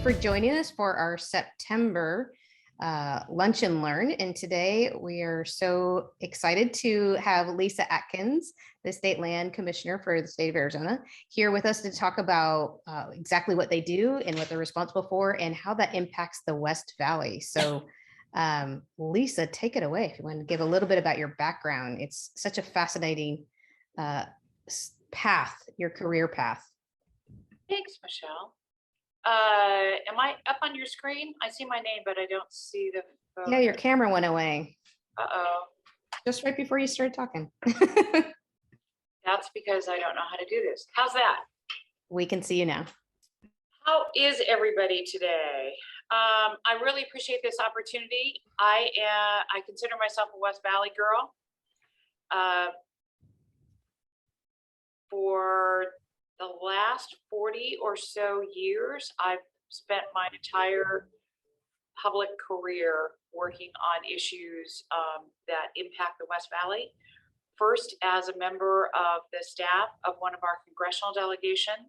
for joining us for our September Lunch and Learn. And today we are so excited to have Lisa Atkins, the State Land Commissioner for the state of Arizona, here with us to talk about exactly what they do and what they're responsible for and how that impacts the West Valley. So Lisa, take it away if you want to give a little bit about your background. It's such a fascinating path, your career path. Thanks, Michelle. Am I up on your screen? I see my name, but I don't see the photo. Yeah, your camera went away. Uh-oh. Just right before you started talking. That's because I don't know how to do this. How's that? We can see you now. How is everybody today? I really appreciate this opportunity. I consider myself a West Valley girl. For the last 40 or so years, I've spent my entire public career working on issues that impact the West Valley. First, as a member of the staff of one of our congressional delegation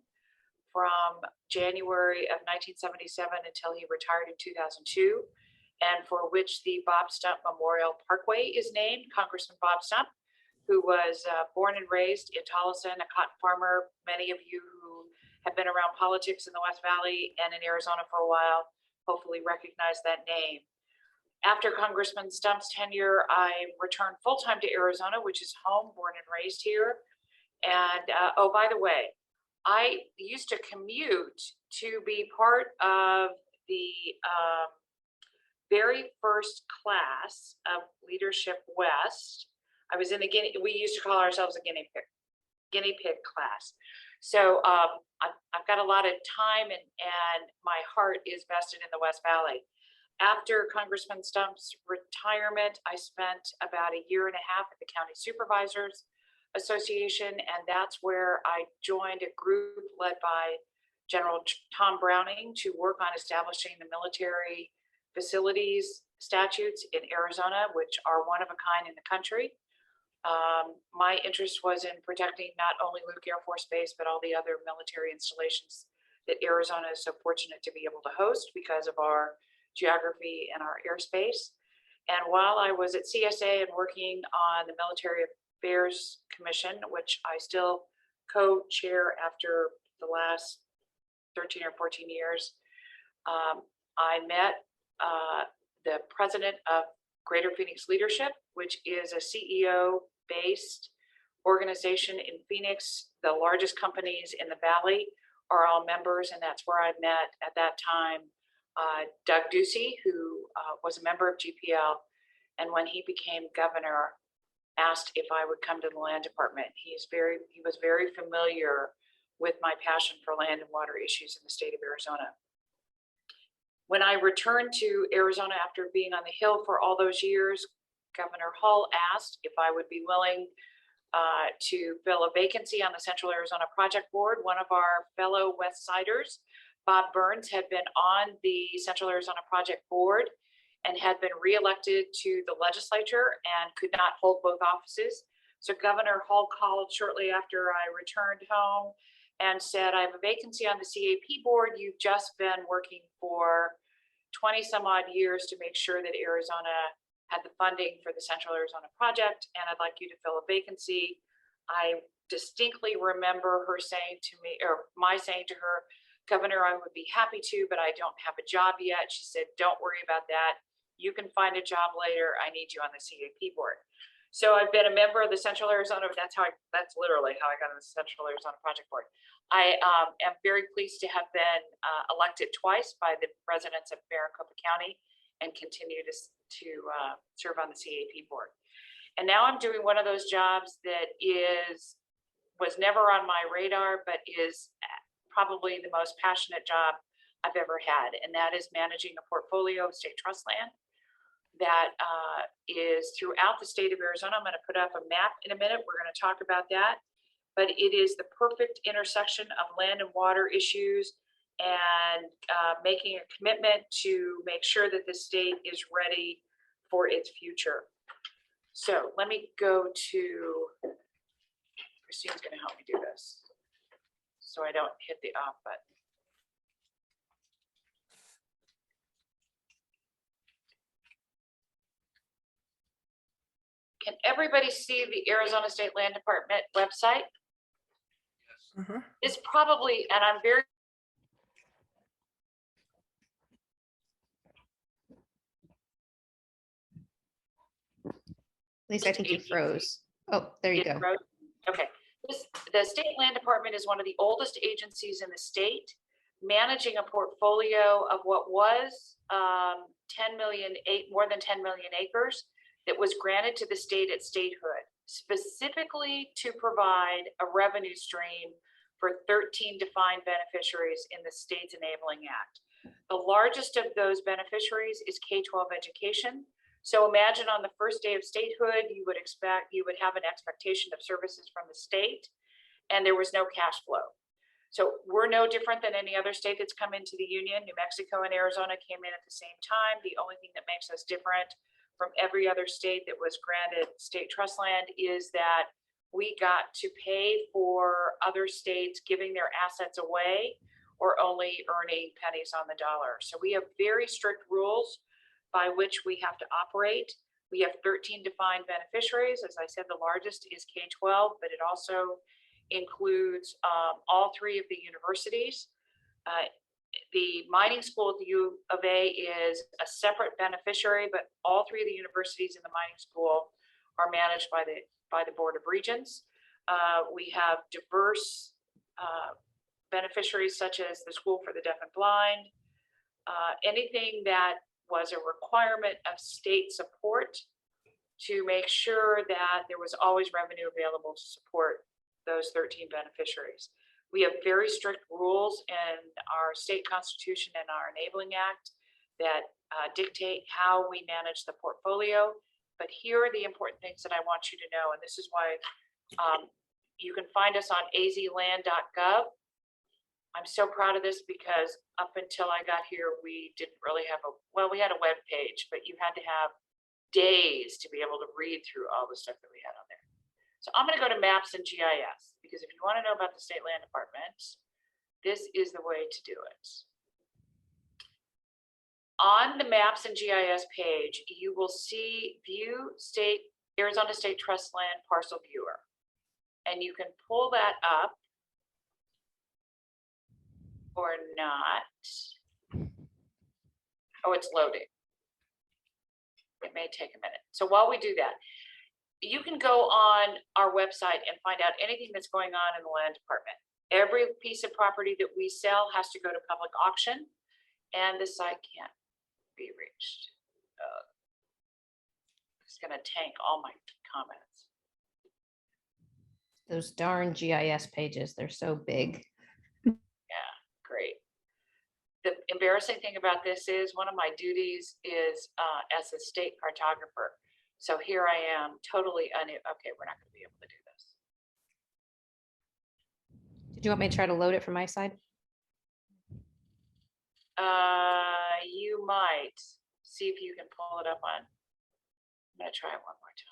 from January of 1977 until he retired in 2002, and for which the Bob Stump Memorial Parkway is named, Congressman Bob Stump, who was born and raised in Tolleson, a cotton farmer. Many of you who have been around politics in the West Valley and in Arizona for a while hopefully recognize that name. After Congressman Stump's tenure, I returned full-time to Arizona, which is home, born and raised here. And oh, by the way, I used to commute to be part of the very first class of Leadership West. I was in the we used to call ourselves a guinea pig class. So I've got a lot of time and my heart is vested in the West Valley. After Congressman Stump's retirement, I spent about a year and a half at the County Supervisors Association, and that's where I joined a group led by General Tom Browning to work on establishing the military facilities statutes in Arizona, which are one of a kind in the country. My interest was in protecting not only Luke Air Force Base, but all the other military installations that Arizona is so fortunate to be able to host because of our geography and our airspace. And while I was at CSA and working on the Military Affairs Commission, which I still co-chair after the last 13 or 14 years, I met the president of Greater Phoenix Leadership, which is a CEO-based organization in Phoenix. The largest companies in the Valley are all members, and that's where I met at that time Doug Ducey, who was a member of GPL, and when he became governor, asked if I would come to the land department. He was very familiar with my passion for land and water issues in the state of Arizona. When I returned to Arizona after being on the Hill for all those years, Governor Hull asked if I would be willing to fill a vacancy on the Central Arizona Project Board. One of our fellow West Siders, Bob Burns, had been on the Central Arizona Project Board and had been reelected to the legislature and could not hold both offices. So Governor Hull called shortly after I returned home and said, I have a vacancy on the CAP board. You've just been working for 20 some odd years to make sure that Arizona had the funding for the Central Arizona Project, and I'd like you to fill a vacancy. I distinctly remember her saying to me, or my saying to her, Governor, I would be happy to, but I don't have a job yet. She said, don't worry about that. You can find a job later. I need you on the CAP board. So I've been a member of the Central Arizona, that's literally how I got on the Central Arizona Project Board. I am very pleased to have been elected twice by the residents of Maricopa County and continue to serve on the CAP board. And now I'm doing one of those jobs that was never on my radar, but is probably the most passionate job I've ever had. And that is managing a portfolio of state trust land that is throughout the state of Arizona. I'm going to put up a map in a minute. We're going to talk about that. But it is the perfect intersection of land and water issues and making a commitment to make sure that the state is ready for its future. So let me go to, Christine's going to help me do this so I don't hit the off button. Can everybody see the Arizona State Land Department website? Mhm. It's probably, and I'm very, Lisa, I think you froze. Oh, there you go. Okay. The State Land Department is one of the oldest agencies in the state, managing a portfolio of what was 10 million, more than 10 million acres that was granted to the state at statehood, specifically to provide a revenue stream for 13 defined beneficiaries in the State's Enabling Act. The largest of those beneficiaries is K-12 education. So imagine on the first day of statehood, you would have an expectation of services from the state, and there was no cash flow. So we're no different than any other state that's come into the union. New Mexico and Arizona came in at the same time. The only thing that makes us different from every other state that was granted state trust land is that we got to pay for other states giving their assets away or only earning pennies on the dollar. So we have very strict rules by which we have to operate. We have 13 defined beneficiaries. As I said, the largest is K-12, but it also includes all three of the universities. The mining school at the U of A is a separate beneficiary, but all three of the universities in the mining school are managed by the Board of Regents. We have diverse beneficiaries such as the School for the Deaf and Blind. Anything that was a requirement of state support to make sure that there was always revenue available to support those 13 beneficiaries. We have very strict rules in our state constitution and our enabling act that dictate how we manage the portfolio. But here are the important things that I want you to know, and this is why you can find us on azland.gov. I'm so proud of this because up until I got here, we didn't really have we had a web page, but you had to have days to be able to read through all the stuff that we had on there. So I'm going to go to Maps and GIS because if you want to know about the State Land Department, this is the way to do it. On the Maps and GIS page, you will see View Arizona State Trust Land Parcel Viewer. And you can pull that up or not. Oh, it's loading. It may take a minute. So while we do that, you can go on our website and find out anything that's going on in the land department. Every piece of property that we sell has to go to public auction, and the site can't be reached. It's going to tank all my comments. Those darn GIS pages, they're so big. Yeah, great. The embarrassing thing about this is one of my duties is as a state cartographer. So here I am totally okay, we're not going to be able to do this. Did you want me to try to load it from my side? You might see if you can pull it up on. I'm going to try it one more time.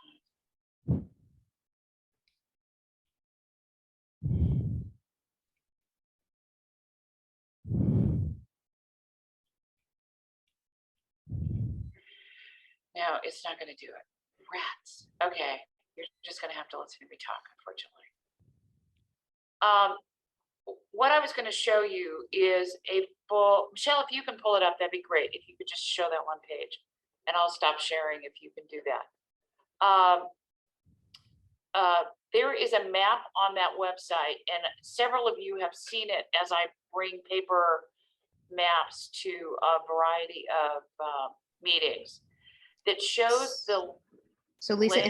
No, it's not going to do it. Rats. Okay, you're just going to have to listen to me talk, unfortunately. What I was going to show you is a full, Michelle, if you can pull it up, that'd be great. If you could just show that one page, and I'll stop sharing if you can do that. There is a map on that website, and several of you have seen it as I bring paper maps to a variety of meetings that shows the. So Lisa,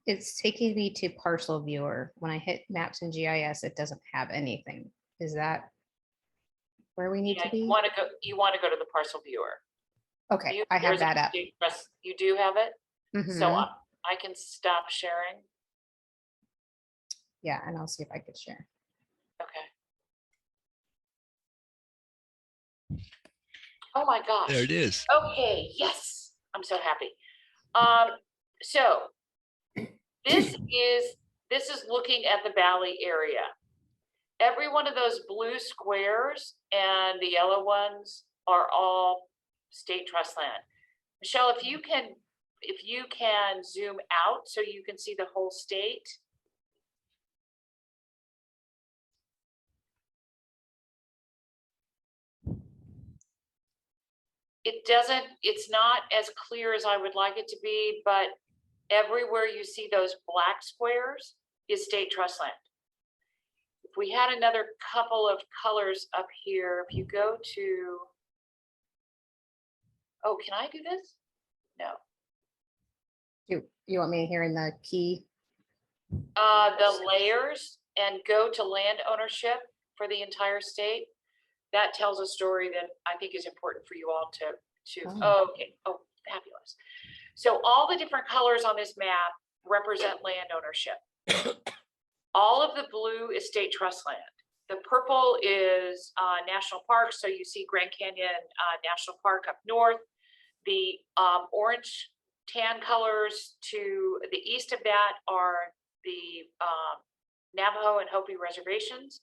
it's taking me to parcel viewer. When I hit maps and GIS, it doesn't have anything. Is that where we need to be? You want to go to the parcel viewer. Okay, I have that up. You do have it? Mm-hmm. So I can stop sharing. Yeah, and I'll see if I could share. Okay. Oh my gosh. There it is. Okay, yes. I'm so happy. So this is looking at the valley area. Every one of those blue squares and the yellow ones are all state trust land. Michelle, if you can if you can zoom out so you can see the whole state. It's not as clear as I would like it to be, but everywhere you see those black squares is state trust land. If we had another couple of colors up here, if you go to, oh, can I do this? No. You want me here in the key? The layers and go to land ownership for the entire state. That tells a story that I think is important for you all Oh. okay. Oh, fabulous. So all the different colors on this map represent land ownership. All of the blue is state trust land. The purple is national parks. So you see Grand Canyon National Park up north. The orange tan colors to the east of that are the Navajo and Hopi reservations.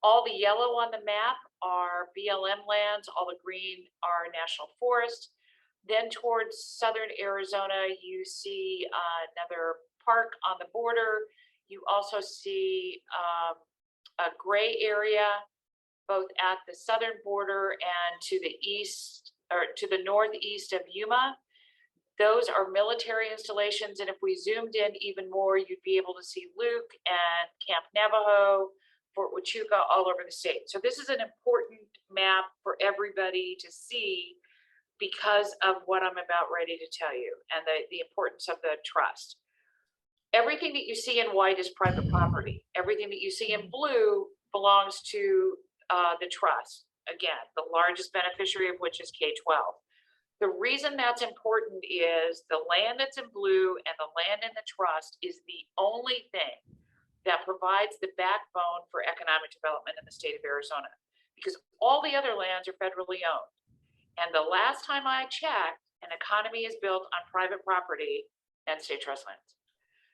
All the yellow on the map are BLM lands. All the green are national forest. Then towards southern Arizona, you see another park on the border. You also see a gray area, both at the southern border and to the east or to the northeast of Yuma. Those are military installations. And if we zoomed in even more, you'd be able to see Luke and Camp Navajo, Fort Huachuca, all over the state. So this is an important map for everybody to see because of what I'm about ready to tell you and the importance of the trust. Everything that you see in white is private property. Everything that you see in blue belongs to the trust. Again, the largest beneficiary of which is K-12. The reason that's important is the land that's in blue and the land in the trust is the only thing that provides the backbone for economic development in the state of Arizona, because all the other lands are federally owned. And the last time I checked, an economy is built on private property and state trust lands.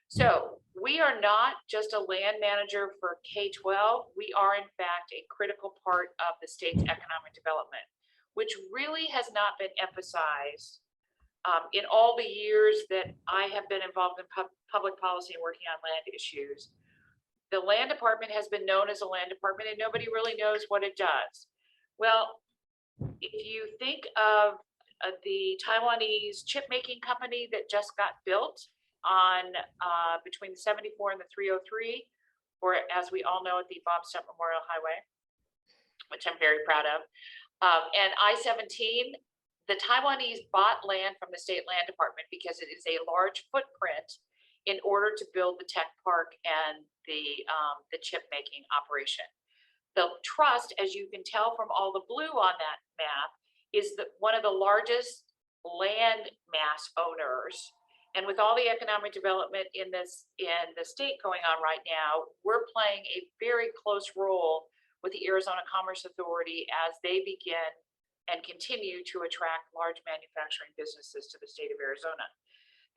So we are not just a land manager for K-12. We are, in fact, a critical part of the state's economic development, which really has not been emphasized in all the years that I have been involved in public policy and working on land issues. The land department has been known as a land department and nobody really knows what it does. Well, if you think of the Taiwanese chip making company that just got built on between the 74 and the 303, or as we all know, at the Bob Stump Memorial Highway, which I'm very proud of. And I-17, the Taiwanese bought land from the state land department because it is a large footprint in order to build the tech park and the chip making operation. The trust, as you can tell from all the blue on that map, is one of the largest land mass owners. And with all the economic development in the state going on right now, we're playing a very close role with the Arizona Commerce Authority as they begin and continue to attract large manufacturing businesses to the state of Arizona.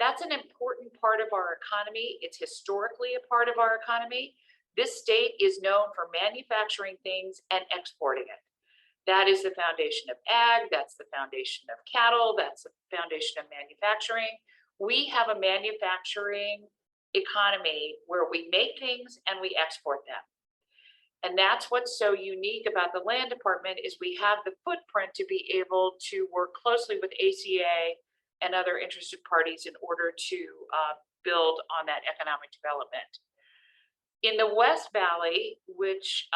That's an important part of our economy. It's historically a part of our economy. This state is known for manufacturing things and exporting it. That is the foundation of ag. That's the foundation of cattle. That's the foundation of manufacturing. We have a manufacturing economy where we make things and we export them. And that's what's so unique about the land department is we have the footprint to be able to work closely with ACA and other interested parties in order to build on that economic development. In the West Valley, which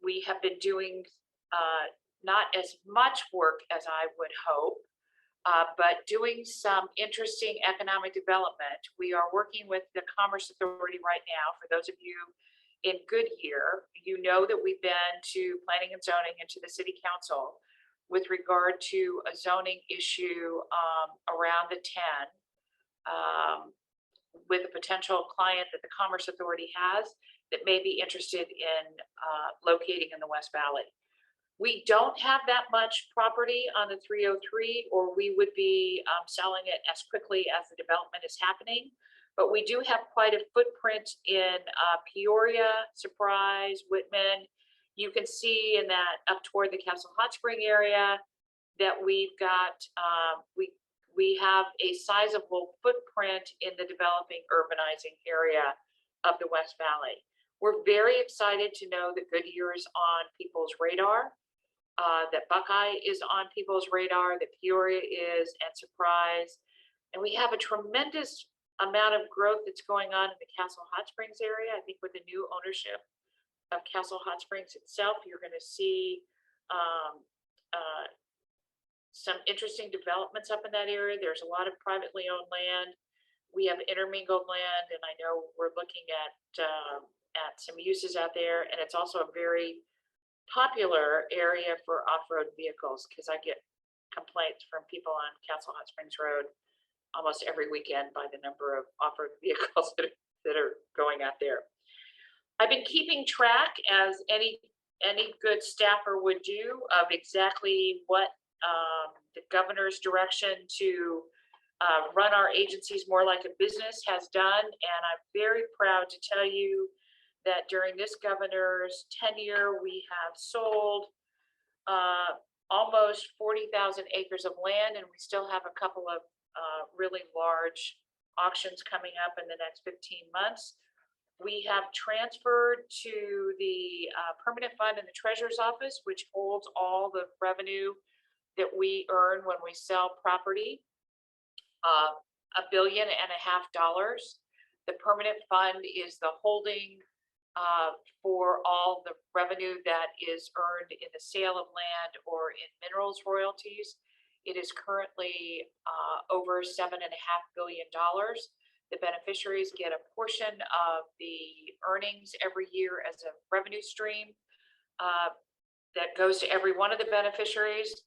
we have been doing not as much work as I would hope, but doing some interesting economic development. We are working with the Commerce Authority right now. For those of you in Goodyear, you know that we've been to Planning and Zoning and to the City Council with regard to a zoning issue around the 10 with a potential client that the Commerce Authority has that may be interested in locating in the West Valley. We don't have that much property on the 303, or we would be selling it as quickly as the development is happening. But we do have quite a footprint in Peoria, Surprise, Whitman. You can see in that up toward the Castle Hot Spring area that we've got, we have a sizable footprint in the developing urbanizing area of the West Valley. We're very excited to know that Goodyear is on people's radar, that Buckeye is on people's radar, that Peoria is, and Surprise. And we have a tremendous amount of growth that's going on in the Castle Hot Springs area. I think with the new ownership of Castle Hot Springs itself, you're going to see some interesting developments up in that area. There's a lot of privately owned land. We have intermingled land, and I know we're looking at some uses out there. And it's also a very popular area for off-road vehicles, because I get complaints from people on Castle Hot Springs Road almost every weekend by the number of off-road vehicles that are going out there. I've been keeping track, as any good staffer would do, of exactly what the governor's direction to run our agencies more like a business has done. And I'm very proud to tell you that during this governor's tenure, we have sold almost 40,000 acres of land, and we still have a couple of really large auctions coming up in the next 15 months. We have transferred to the permanent fund in the treasurer's office, which holds all the revenue that we earn when we sell property, $1.5 billion. The permanent fund is the holding for all the revenue that is earned in the sale of land or in minerals royalties. It is currently over $7.5 billion. The beneficiaries get a portion of the earnings every year as a revenue stream that goes to every one of the beneficiaries.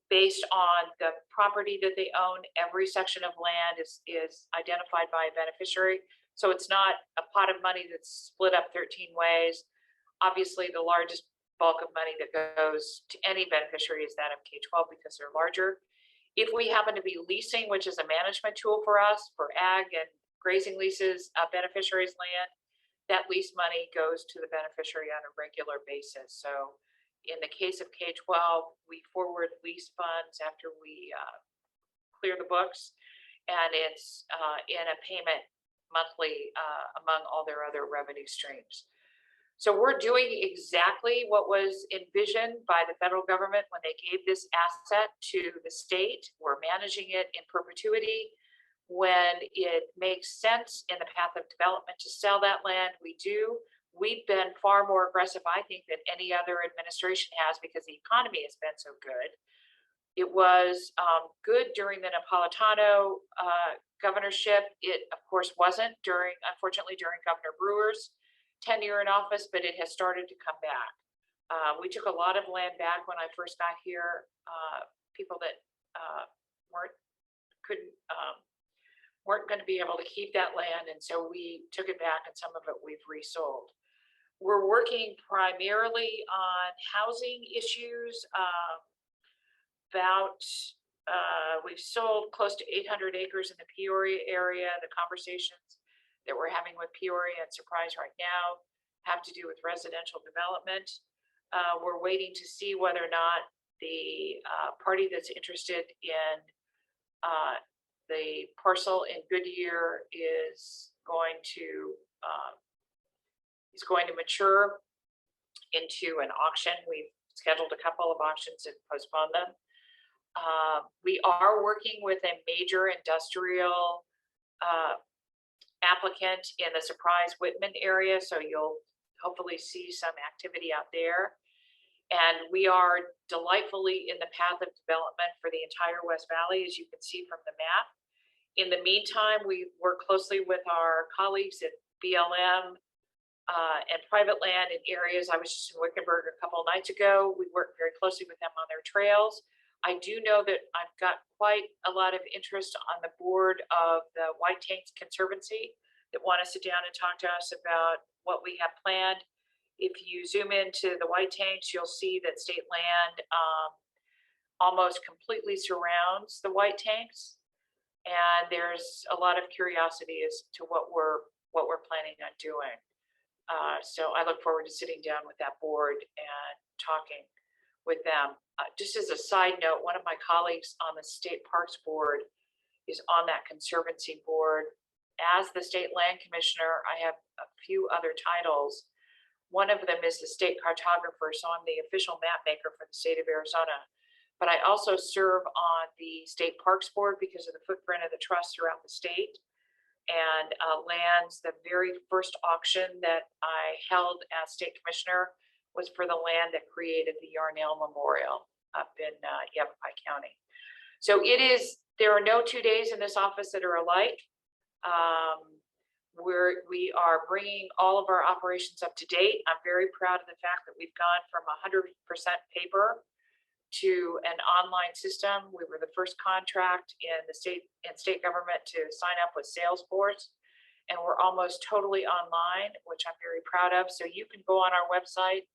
Based on the property that they own, every section of land is identified by a beneficiary. So it's not a pot of money that's split up 13 ways. Obviously, the largest bulk of money that goes to any beneficiary is that of K-12, because they're larger. If we happen to be leasing, which is a management tool for us for ag and grazing leases, beneficiaries' land, that lease money goes to the beneficiary on a regular basis. So in the case of K-12, we forward lease funds after we clear the books, and it's in a payment monthly among all their other revenue streams. So we're doing exactly what was envisioned by the federal government when they gave this asset to the state. We're managing it in perpetuity. When it makes sense in the path of development to sell that land, we do. We've been far more aggressive, I think, than any other administration has, because the economy has been so good. It was good during the Napolitano governorship. It, of course, wasn't unfortunately, during Governor Brewer's tenure in office, but it has started to come back. We took a lot of land back when I first got here. People that weren't going to be able to keep that land, and so we took it back, and some of it we've resold. We're working primarily on housing issues. We've sold close to 800 acres in the Peoria area. The conversations that we're having with Peoria and Surprise right now have to do with residential development. We're waiting to see whether or not the party that's interested in the parcel in Goodyear is going to mature into an auction. We've scheduled a couple of auctions and postponed them. We are working with a major industrial applicant in the Surprise Whitman area, so you'll hopefully see some activity out there. And we are delightfully in the path of development for the entire West Valley, as you can see from the map. In the meantime, we work closely with our colleagues at BLM and private land in areas. I was just in Wickenburg a couple of nights ago. We work very closely with them on their trails. I do know that I've got quite a lot of interest on the board of the White Tanks Conservancy that want to sit down and talk to us about what we have planned. If you zoom into the White Tanks, you'll see that state land almost completely surrounds the White Tanks, and there's a lot of curiosity as to what we're planning on doing. So I look forward to sitting down with that board and talking with them. just as a side note, one of my colleagues on the State Parks Board is on that Conservancy Board. As the State Land Commissioner, I have a few other titles. One of them is the state cartographer, so I'm the official map maker for the state of Arizona. But I also serve on the State Parks Board because of the footprint of the trust throughout the state. And lands, the very first auction that I held as state commissioner was for the land that created the Yarnell Memorial up in Yavapai County. So there are no 2 days in this office that are alike. We are bringing all of our operations up to date. I'm very proud of the fact that we've gone from 100% paper to an online system. We were the first contract in the state government to sign up with Salesforce, and we're almost totally online, which I'm very proud of. So you can go on our website,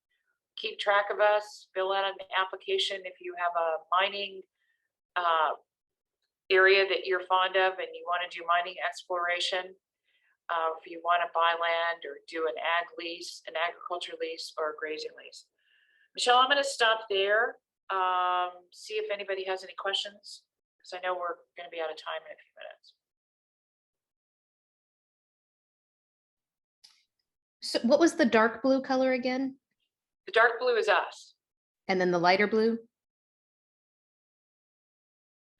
keep track of us, fill out an application if you have a mining area that you're fond of and you want to do mining exploration. If you want to buy land or do an ag lease, an agriculture lease, or a grazing lease. Michelle, I'm going to stop there. See if anybody has any questions, because I know we're going to be out of time in a few minutes. So what was the dark blue color again? The dark blue is us. And then the lighter blue?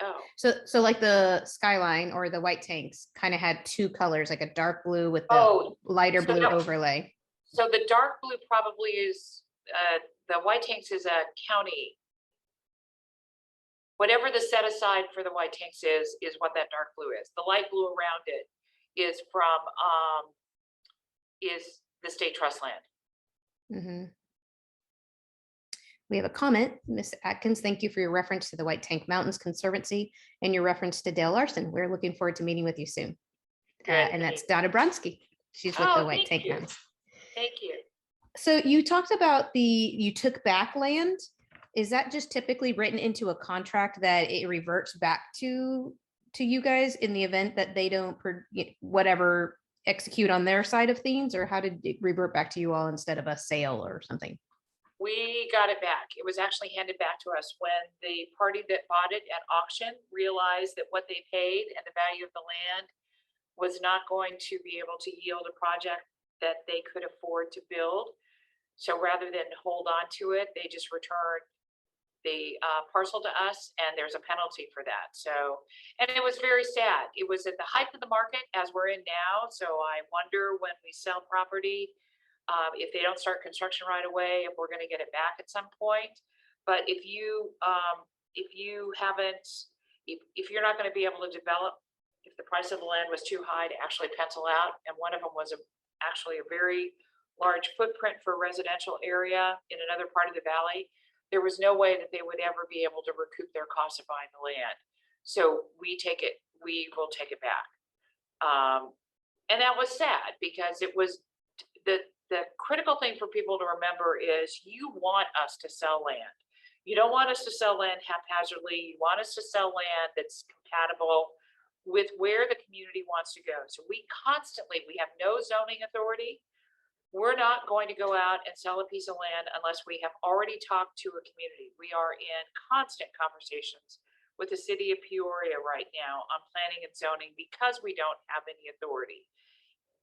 Oh. So like the skyline or the white tanks kind of had two colors, like a dark blue with the lighter blue overlay. So the dark blue probably is, the white tanks is a county. Whatever the set aside for the white tanks is what that dark blue is. The light blue around it is from, is the state trust land. Mm-hmm. We have a comment, Ms. Atkins. Thank you for your reference to the White Tank Mountains Conservancy and your reference to Dale Larson. We're looking forward to meeting with you soon. And that's Donna Bronsky. She's with the White Tank Mountains. Thank you. So you talked about you took back land. Is that just typically written into a contract that it reverts back to you guys in the event that they don't execute on their side of things, or how did it revert back to you all instead of a sale or something? We got it back. It was actually handed back to us when the party that bought it at auction realized that what they paid and the value of the land was not going to be able to yield a project that they could afford to build. So rather than hold on to it, they just returned the parcel to us, and there's a penalty for that. So, and it was very sad. It was at the height of the market as we're in now. So I wonder when we sell property, if they don't start construction right away, if we're going to get it back at some point. But if you're not going to be able to develop, if the price of the land was too high to actually pencil out, and one of them was actually a very large footprint for a residential area in another part of the valley, there was no way that they would ever be able to recoup their cost of buying the land. So we will take it back. And that was sad because it was the critical thing for people to remember is you want us to sell land. You don't want us to sell land haphazardly. You want us to sell land that's compatible with where the community wants to go. So we have no zoning authority. We're not going to go out and sell a piece of land unless we have already talked to a community. We are in constant conversations with the city of Peoria right now on planning and zoning because we don't have any authority.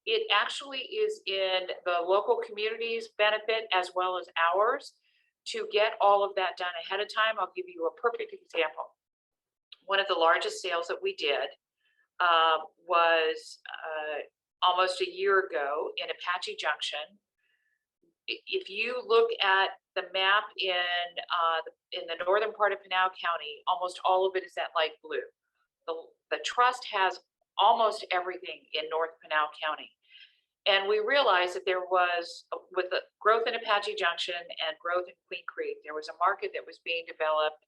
It actually is in the local community's benefit as well as ours to get all of that done ahead of time. I'll give you a perfect example. One of the largest sales that we did was almost a year ago in Apache Junction. If you look at the map in the northern part of Pinal County, almost all of it is that light blue. The trust has almost everything in North Pinal County. And we realized that there was, with the growth in Apache Junction and growth in Queen Creek, there was a market that was being developed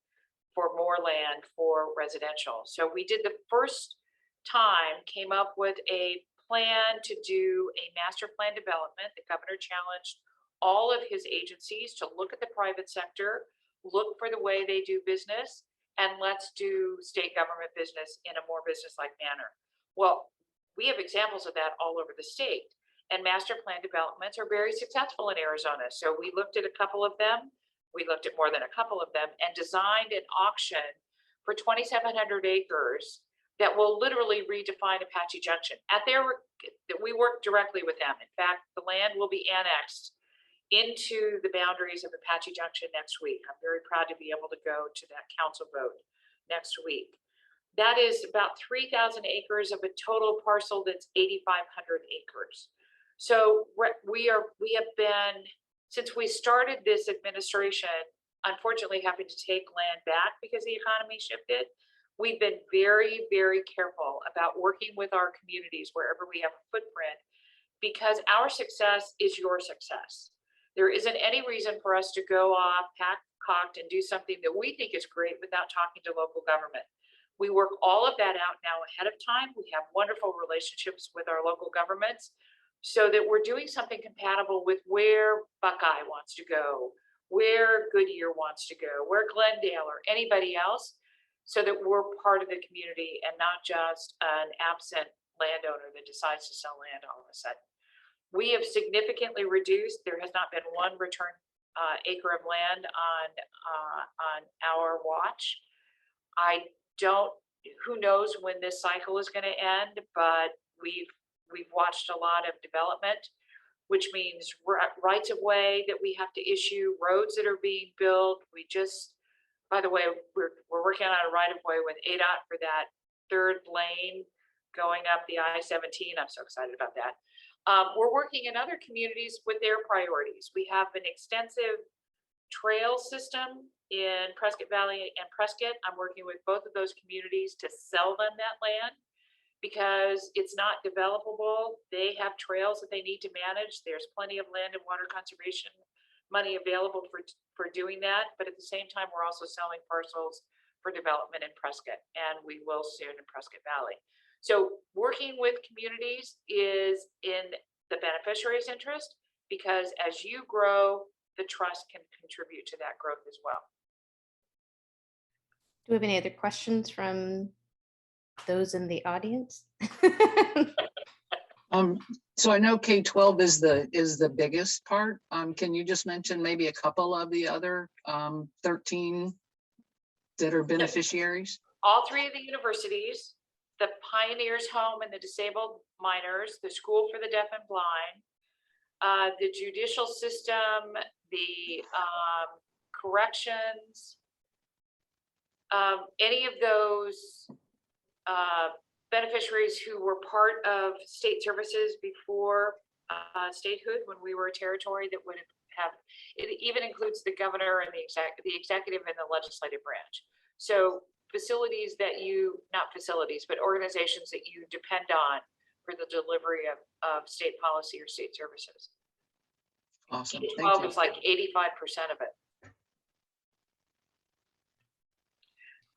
for more land for residential. So we did the first time, came up with a plan to do a master plan development. The governor challenged all of his agencies to look at the private sector, look for the way they do business, and let's do state government business in a more business-like manner. Well, we have examples of that all over the state, and master plan developments are very successful in Arizona. So we looked at a couple of them. we looked at more than a couple of them, and designed an auction for 2,700 acres that will literally redefine Apache Junction. We work directly with them. In fact, the land will be annexed into the boundaries of Apache Junction next week. I'm very proud to be able to go to that council vote next week. That is about 3,000 acres of a total parcel that's 8,500 acres. So we have been, since we started this administration, unfortunately having to take land back because the economy shifted. We've been very, very careful about working with our communities wherever we have a footprint, because our success is your success. There isn't any reason for us to go off, cocked, and do something that we think is great without talking to local government. We work all of that out now ahead of time. We have wonderful relationships with our local governments so that we're doing something compatible with where Buckeye wants to go, where Goodyear wants to go, where Glendale or anybody else, so that we're part of the community and not just an absent landowner that decides to sell land all of a sudden. We have significantly reduced. There has not been one return acre of land on our watch. Who knows when this cycle is going to end, but we've watched a lot of development, which means rights of way that we have to issue, roads that are being built. By the way, we're working on a right of way with ADOT for that third lane going up the I-17. I'm so excited about that. We're working in other communities with their priorities. We have an extensive trail system in Prescott Valley and Prescott. I'm working with both of those communities to sell them that land because it's not developable. They have trails that they need to manage. There's plenty of land and water conservation money available for doing that. But at the same time, we're also selling parcels for development in Prescott, and we will soon in Prescott Valley. So working with communities is in the beneficiary's interest, because as you grow, the trust can contribute to that growth as well. Do we have any other questions from those in the audience? So I know K-12 is the biggest part. Can you just mention maybe a couple of the other 13 that are beneficiaries? All three of the universities, the Pioneers Home and the Disabled Minors, the School for the Deaf and Blind, the judicial system, the corrections, any of those beneficiaries who were part of state services before statehood, when we were a territory that would have, it even includes the governor and the executive and the legislative branch. So facilities that not facilities, but organizations that you depend on for the delivery of state policy or state services. Awesome. K-12 is like 85% of it.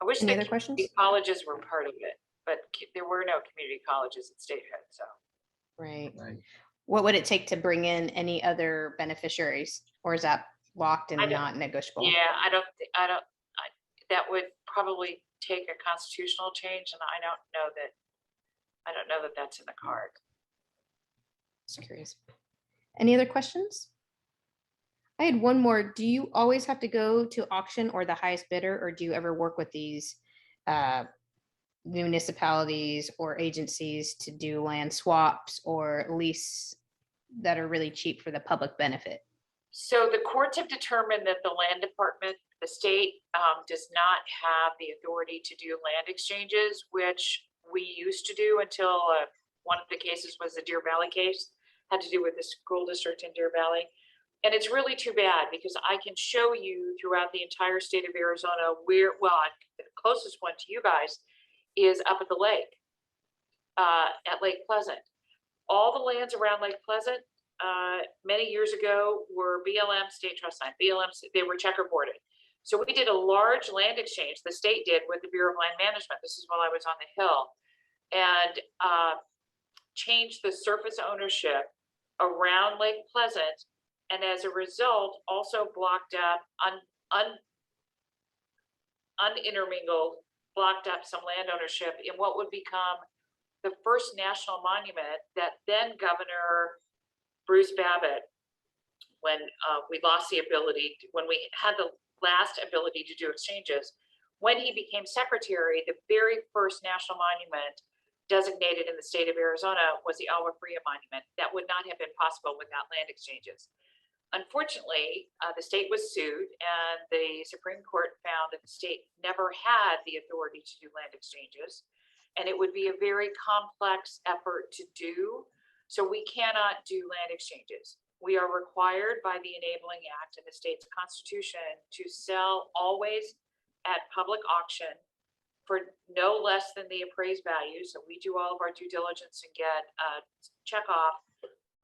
I wish Any the other questions? community colleges were part of it, but there were no community colleges at statehood. So Right. Right. What would it take to bring in any other beneficiaries, or is that locked and not negotiable? yeah, that would probably take a constitutional change, and I don't know that that's in the card. Just curious. Any other questions? I had one more. Do you always have to go to auction or the highest bidder, or do you ever work with these municipalities or agencies to do land swaps or lease that are really cheap for the public benefit? So the courts have determined that the land department, the state, does not have the authority to do land exchanges, which we used to do until one of the cases was the Deer Valley case, had to do with the school district in Deer Valley. And it's really too bad, because I can show you throughout the entire state of Arizona where, the closest one to you guys is up at the lake, at Lake Pleasant. All the lands around Lake Pleasant, many years ago, were BLM state trust land. BLM, they were checkerboarded. So we did a large land exchange, the state did, with the Bureau of Land Management. This is while I was on the Hill, and changed the surface ownership around Lake Pleasant. And as a result, also blocked up, unintermingled, blocked up some land ownership in what would become the first national monument that then Governor Bruce Babbitt when we lost the ability, when we had the last ability to do exchanges. When he became secretary, the very first national monument designated in the state of Arizona was the Agua Fria Monument. That would not have been possible without land exchanges. Unfortunately, the state was sued, and the Supreme Court found that the state never had the authority to do land exchanges, and it would be a very complex effort to do. So we cannot do land exchanges. We are required by the Enabling Act in the state's constitution to sell always at public auction for no less than the appraised value. So we do all of our due diligence and get a check off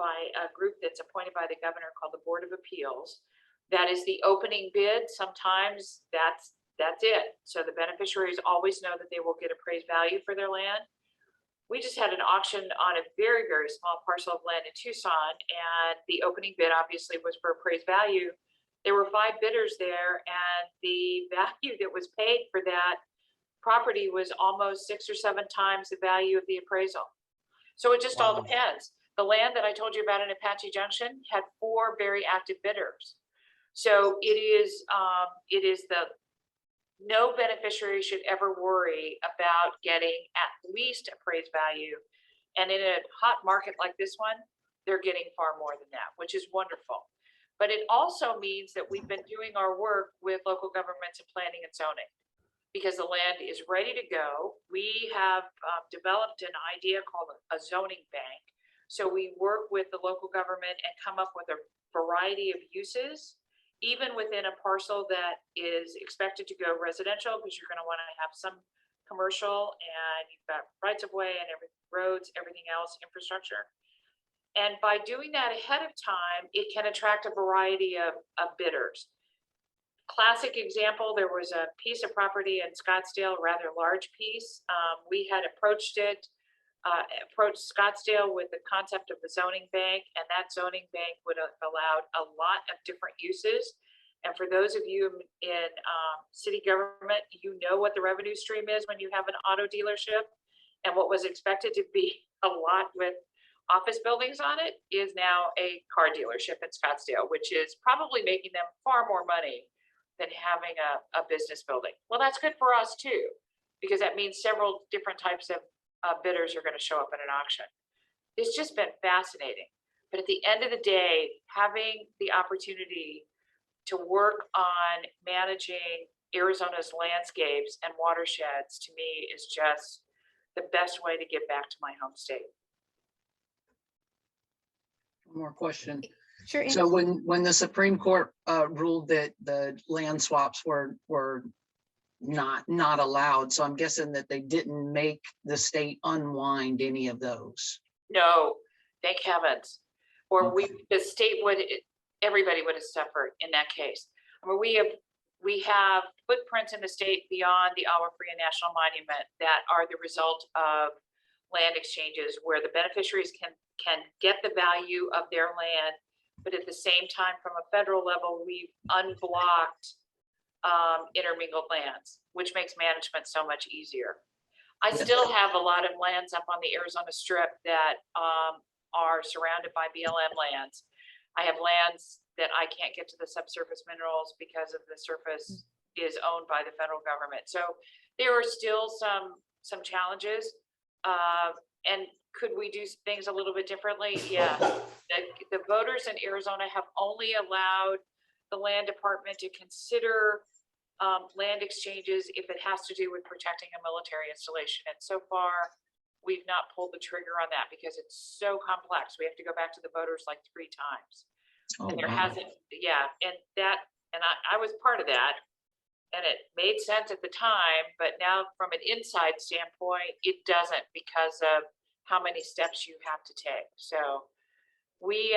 by a group that's appointed by the governor called the Board of Appeals. That is the opening bid. Sometimes that's it. So the beneficiaries always know that they will get appraised value for their land. We just had an auction on a very, very small parcel of land in Tucson, and the opening bid obviously was for appraised value. There were 5 bidders there, and the value that was paid for that property was almost 6 or 7 times the value of the appraisal. So it just all depends. The land that I told you about in Apache Junction had 4 very active bidders. So it is no beneficiary should ever worry about getting at least appraised value. And in a hot market like this one, they're getting far more than that, which is wonderful. But it also means that we've been doing our work with local governments and planning and zoning, because the land is ready to go. We have developed an idea called a zoning bank. So we work with the local government and come up with a variety of uses, even within a parcel that is expected to go residential, because you're going to want to have some commercial, and you've got rights of way and roads, everything else, infrastructure. And by doing that ahead of time, it can attract a variety of bidders. Classic example, there was a piece of property in Scottsdale, a rather large piece. We had approached Scottsdale with the concept of the zoning bank, and that zoning bank would have allowed a lot of different uses. And for those of you in city government, you know what the revenue stream is when you have an auto dealership, and what was expected to be a lot with office buildings on it is now a car dealership in Scottsdale, which is probably making them far more money than having a business building. Well, that's good for us too, because that means several different types of bidders are going to show up at an auction. It's just been fascinating. But at the end of the day, having the opportunity to work on managing Arizona's landscapes and watersheds, to me, is just the best way to get back to my home state. One more question. Sure. So when the Supreme Court ruled that the land swaps were not allowed, so I'm guessing that they didn't make the state unwind any of those. No, thank heavens. Or Okay. the state everybody would have suffered in that case. I mean, we have footprints in the state beyond the Agua Fria National Monument that are the result of land exchanges, where the beneficiaries can get the value of their land, but at the same time, from a federal level, we've unblocked intermingled lands, which makes management so much easier. I still have a lot of lands up on the Arizona Strip that are surrounded by BLM lands. I have lands that I can't get to the subsurface minerals because of the surface is owned by the federal government. So there are still some challenges. And could we do things a little bit differently? Yeah. The voters in Arizona have only allowed the land department to consider land exchanges if it has to do with protecting a military installation. And so far, we've not pulled the trigger on that because it's so complex. We have to go back to the voters like 3 times. Oh, And there wow. hasn't, yeah. And I was part of that. And it made sense at the time, but now from an inside standpoint, it doesn't, because of how many steps you have to take. So we,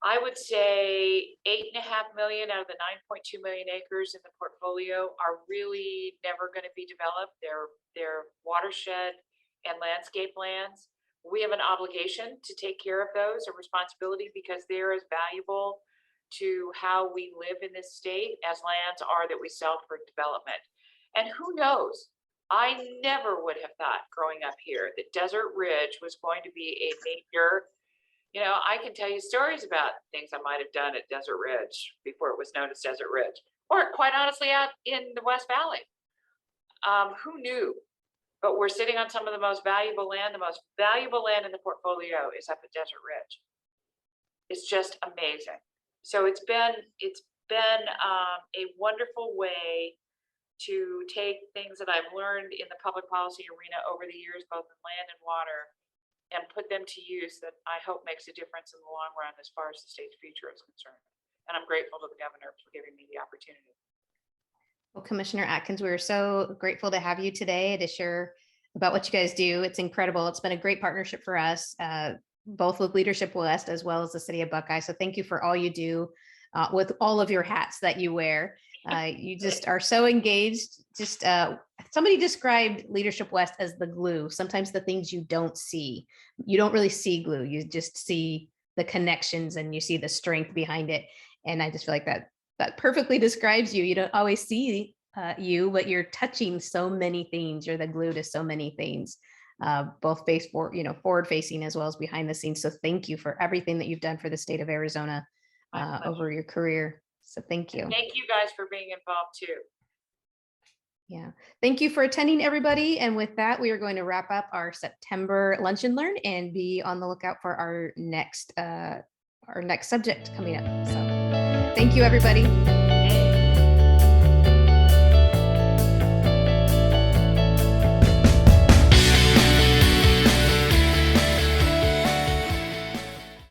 I would say 8.5 million out of the 9.2 million acres in the portfolio are really never going to be developed. They're watershed and landscape lands. We have an obligation to take care of those, a responsibility, because they're as valuable to how we live in this state as lands are that we sell for development. And who knows? I never would have thought growing up here that Desert Ridge was going to be a major You know, I can tell you stories about things I might have done at Desert Ridge before it was known as Desert Ridge, or quite honestly, out in the West Valley. Who knew? But we're sitting on some of the most valuable land. The most valuable land in the portfolio is up at Desert Ridge. It's just amazing. So it's been a wonderful way to take things that I've learned in the public policy arena over the years, both in land and water, and put them to use that I hope makes a difference in the long run as far as the state's future is concerned. And I'm grateful to the governor for giving me the opportunity. Well, Commissioner Atkins, we're so grateful to have you today to share about what you guys do. It's incredible. It's been a great partnership for us, both with Leadership West as well as the city of Buckeye. So thank you for all you do with all of your hats that you wear. You just are so engaged. Just somebody described Leadership West as the glue. Sometimes the things you don't see, you don't really see glue. You just see the connections and you see the strength behind it. And I just feel like that perfectly describes you. You don't always see you, but you're touching so many things. You're the glue to so many things, both forward facing as well as behind the scenes. So thank you for everything that you've done for the state of Arizona over your career. So thank you. Thank you guys for being involved too. Yeah. Thank you for attending, everybody. And with that, we are going to wrap up our September Lunch and Learn and be on the lookout for our next subject coming up. So thank you, everybody.